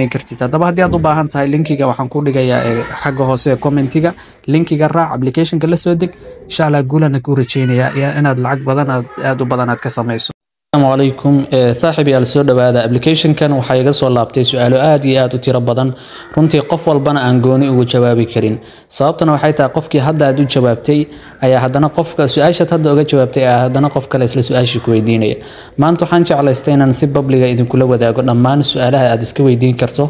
kartid hadaba hadii aad u baahan tahay linkiga waxaan ku dhigayaa xagga hoose ee commentiga linkiga raac applicationka la soo deg insha Allah guulana ku rajeynayaa inaad lacag badan aad u badan aad ka sameeyso. Assalamu alaykum saaxibi al soo dhawaada applicationkan waxa iga soo laabtay su'aalo aad iyo aad u tiro badan runtii qof walbana aan gooni ugu jawaabi karin sababtuna waxay tahay qofkii hadda aad u jawaabtay ayaa hadana qofka su'aasha hadda uga jawaabtay hadana qof kale isla su'aashi ku weydiinaya maanta waxaan jeclaystay inaan si public ah idin kula wadaago dhammaan su'aalaha aad iska weydiin karto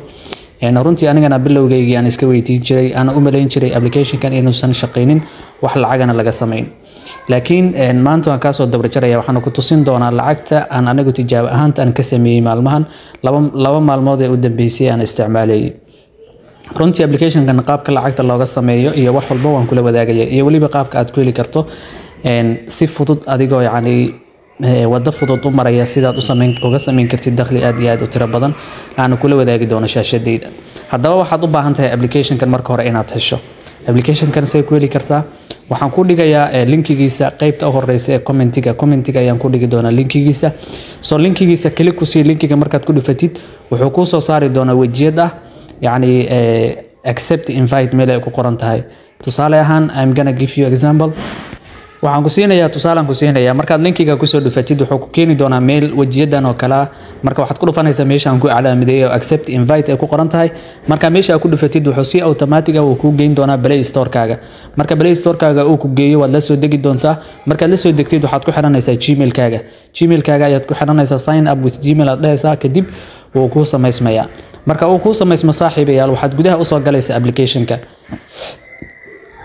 runtii anigana bilowgayga aan iska weydiin jiray ana u maleyn jiray applicationkan inuusan shaqeynin wax lacagana laga sameeyn laakiin maanta waan ka soo dabar jaraya waxaan ku tusin doonaa lacagta aan anigu tijaabo ahaan aan ka sameeyay maalmahan laba maalmood ee u dambeysay aan isticmaalay runtii applicationkan qaabka lacagta looga sameeyo iyo wax walba waan kula wadaagaya iyo waliba qaabka aad ku heli karto si fudud adigoo yani wada fudud u maraya sidaad uga sameyn kartid dakhli aad iyo aad u tiro badan aan kula wadaagi doono shaashadayda hadaba waxaad u baahan tahay applicationkan marka hore inaad hesho applicationkan say ku heli kartaa waxaan ku dhigayaa linkigiisa qaybta u horeysa ee commentiga ayaan ku dhigi doonaa linkigiisa soo linkigiisa kaliya ku sii linkiga markaad ku dhufatid wuxuu ku soo saari doonaa wajiyad ah yani accept invite meel ay ku qoran tahay tusaale ahaan I'm gonna give you example waxaan ku siinayaa tusaalan ku siinayaa markaad linkiga ku soo dhufatid wuxuu ku keeni doonaa meel wajiyadan oo kala marka waxaad ku dhufanaysaa meesha aan ku calaamadeeyo accept invite ay ku qoran tahay marka meesha aad ku dhufatid wuxuu si automatic ah ku geyn doonaa Play Store kaaga marka Play Store kaaga uu ku geeyo waad la soo degi doontaa marka la soo degtid waxaad ku xiranaysaa Gmail kaaga ayaad ku xiranaysaa sign up with Gmail aad dhahaysaa kadib uu ku sameysmaya marka uu ku sameysmo saaxiibayaal waxaad gudaha u soo galaysaa applicationka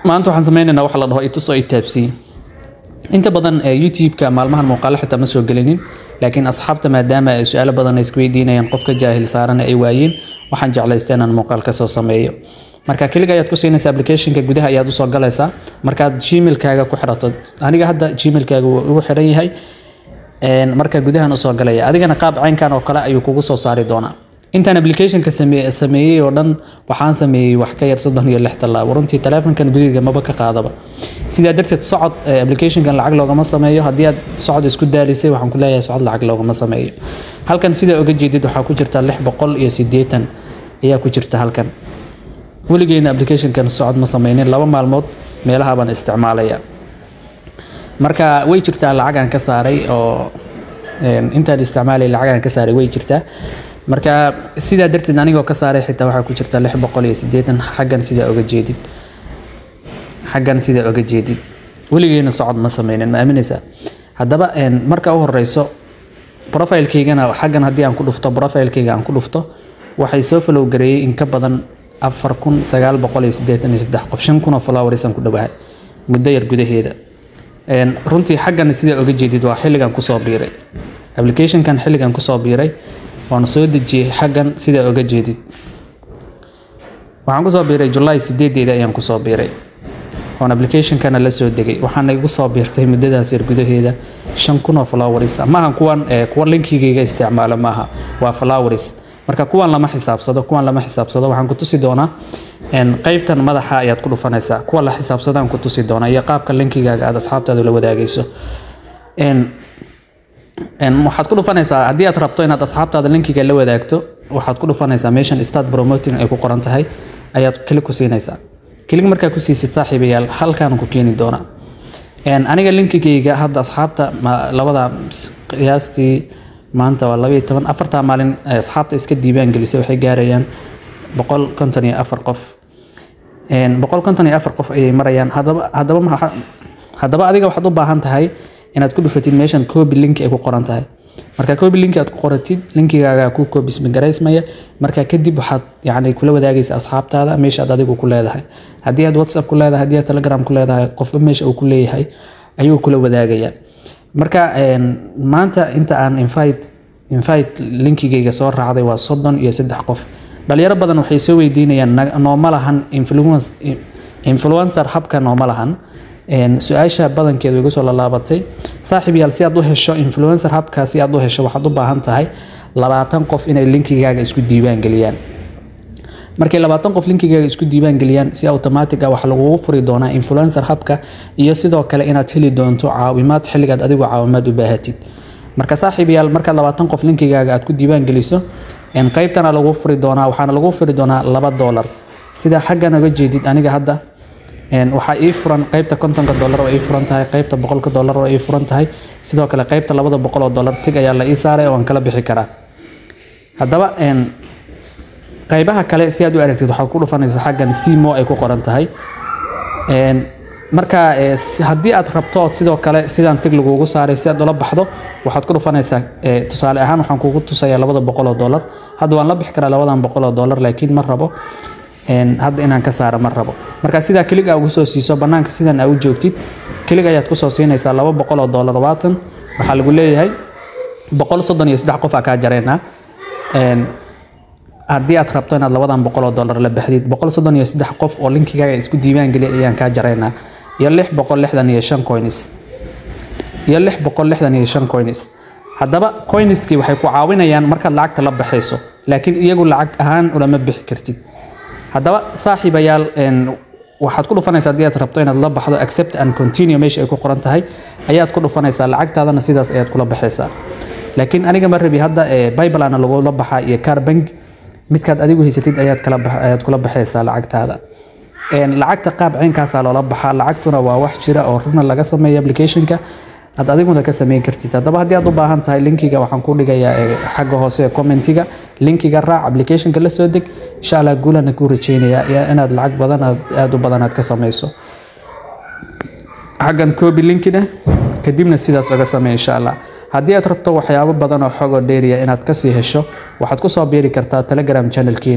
maanta waxaan sameynaynaa wax la dhaho itus oo itaabsi inta badan YouTube-ka maalmahan muuqaalo xitaa ma soo galinin laakiin asxaabta maadaama ay su'aalo badan isku weydiinayaan qofka jaahil saaran ay waayeen waxaan jeclaystay inaan muuqaal ka soo sameeyo marka kaliya ayaad ku siinaysaa applicationka gudaha ayaad u soo galaysaa markaad Gmail-kaaga ku xirato aniga hadda Gmail-kaaga uu xiran yahay marka gudahan u soo galaya adigana qaab caynkan oo kale ayuu kugu soo saari doonaa intaan applicationka sameeyay oo dhan waxaan sameeyay wax ka yar 36 talaabo runtii telefonkan guriga maba ka qaadaba sida darteed socod applicationkan lacag loogama sameeyo hadii aad socod isku daalisay waxaan ku leeyahay socod lacag loogama sameeyo halkan sida uga jeedid waxa ku jirta 680 ayaa ku jirta halkan waligeena applicationkan socod ma sameeynin laba maalmood meelaha baan isticmaalaya marka way jirtaa lacag aan ka saaray oo intaan isticmaalay lacag aan ka saaray way jirtaa marka sida darteed aniga ka saaray xitaa waxa ku jirta 680 xaggan sida uga jeedid waligeena socod ma sameeynin ma aaminaysa hadaba marka u horeyso profile-keygana xaggan hadii aan ku dhufto profile-keyga aan ku dhufto waxay soo follow gareeyay in ka badan 4983 qof 5000 followers aan ku dhawahay muddo yar gudaheeda runtii xaggan sida uga jeedid waa xilligan ku soo biiray applicationkan xilligan ku soo biiray waan soo dejiyay xaggan sida uga jeedid waxaan ku soo biiray July 8 ayaan ku soo biiray on applicationkan la soo degay waxaan igu soo biirtay muddadaas yar gudaheeda 5000 followers maahan kuwan linkigayga isticmaalo maaha waa followers marka kuwan lama xisaabsado waxaan ku tusi doonaa qaybtan madaxa ayaad ku dhufanaysaa kuwa la xisaabsadaan ku tusi doonaa iyo qaabka linkigaaga aad asxaabtaada la wadaagayso waxaad ku dhufanaysaa hadii aad rabto inaad asxaabtaada linkiga la wadaagto waxaad ku dhufanaysaa meeshan start promoting ay ku qoran tahay ayaad klik ku siinaysaa klik markaa ku siisid saaxiibayaal halkaan ku keeni doona aniga linkigayga hadda asxaabta labada qiyaastii maanta waa 12 afarta maalin asxaabta iska diiwaan gelisay waxay gaarayaan 154 qof 154 qof ay marayaan hadaba adiga waxaad u baahan tahay inaad ku dhufatid meeshan copy link ay ku qoran tahay marka copy link aad ku qoratid linkigaaga ku copy ismagareysmaya marka kadib waxaad yani kula wadaagaysaa asxaabtaada meesha aad adigu ku leedahay hadii aad WhatsApp ku leedahay hadii aad Telegram ku leedahay qofba meesha uu ku leeyahay ayuu kula wadaagaya marka maanta inta aan invite linkigayga soo raacday waa 33 qof dhalinyaro badan waxay soo weydiinayaan nooma lahan influencer habka nooma lahan su'aasha badankeedu igu soo laabatay saaxiibayaal si aad u hesho influencer habkaasi aad u hesho waxaad u baahan tahay 20 qof inay linkigaaga isku diiwaan galiyaan markay 20 qof linkigaaga isku diiwaan galiyaan si automatic ah waxa lagu furi doonaa influencer habka iyo sidoo kale inaad heli doonto caawimaad xilligaad adigu caawimaad u baahatid marka saaxiibayaal marka 20 qof linkigaaga aad ku diiwaan geliso qaybtana lagu furi doonaa waxaana lagu furi doonaa $2 sida xaggan uga jeedid aniga hadda waxa ii furan qaybta $50 oo ii furan tahay qaybta $100 oo ii furan tahay sidoo kale qaybta $200 tig ayaa la ii saaray oo aan kala bixi karaa haddaba qaybaha kale si aad u aragtid waxa ku dhufanaysa xaggan simo ay ku qoran tahay marka haddii aad rabto sidoo kale sidaan tig lagu saaray si aad ula baxdo waxaad ku dhufanaysaa tusaale ahaan waxaan kugu tusayaa $200 hadda waan la bixi karaa $200 laakiin ma rabo hadda inaan ka saaro ma rabo marka sida kaliya ugu soo siiso banaanka sidan aad u joogtid kaliya ayaad ku soo siinaysaa $200 waxa lagu leeyahay 133 qof ka jareena haddii aad rabto inaad $200 la baxdid 133 qof oo linkigaaga isku diiwaan geliyay ayaan ka jareena iyo 665 coins iyo 665 coins haddaba coinski waxay ku caawinayaan marka lacagta la baxayso laakiin iyagu lacag ahaan ulama bixi kartid haddaba saaxiibayaal waxaad ku dhufanaysaa haddii aad rabto inaad la baxdo accept and continue meesha ay ku qoran tahay ayaad ku dhufanaysaa lacagtaadana sidaas ayaad kula baxaysaa laakiin aniga ma rabi hadda Bible ana lagu la baxaa iyo Carbank midkaad adigu haysatid ayaad kula baxaysaa lacagtaada lacagta qaab ceenkaas loola baxaa lacagtuna waa wax jira oo runa laga sameeyo applicationka aad adiguna ka sameyn kartid haddaba haddii aad u baahan tahay linkiga waxaan ku dhigayaa xagga hoose ee commentiga linkiga raac applicationka la soo deg insha Allah guulana ku rajeynayaa inaad lacag badan aad u badan aad ka sameyso xaggan copy linkina kadibna sidaas uga samee insha Allah haddii aad rabto waxyaabo badan oo xogo dheeriya inaad ka sii hesho waxaad ku soo biiri kartaa Telegram channelkeena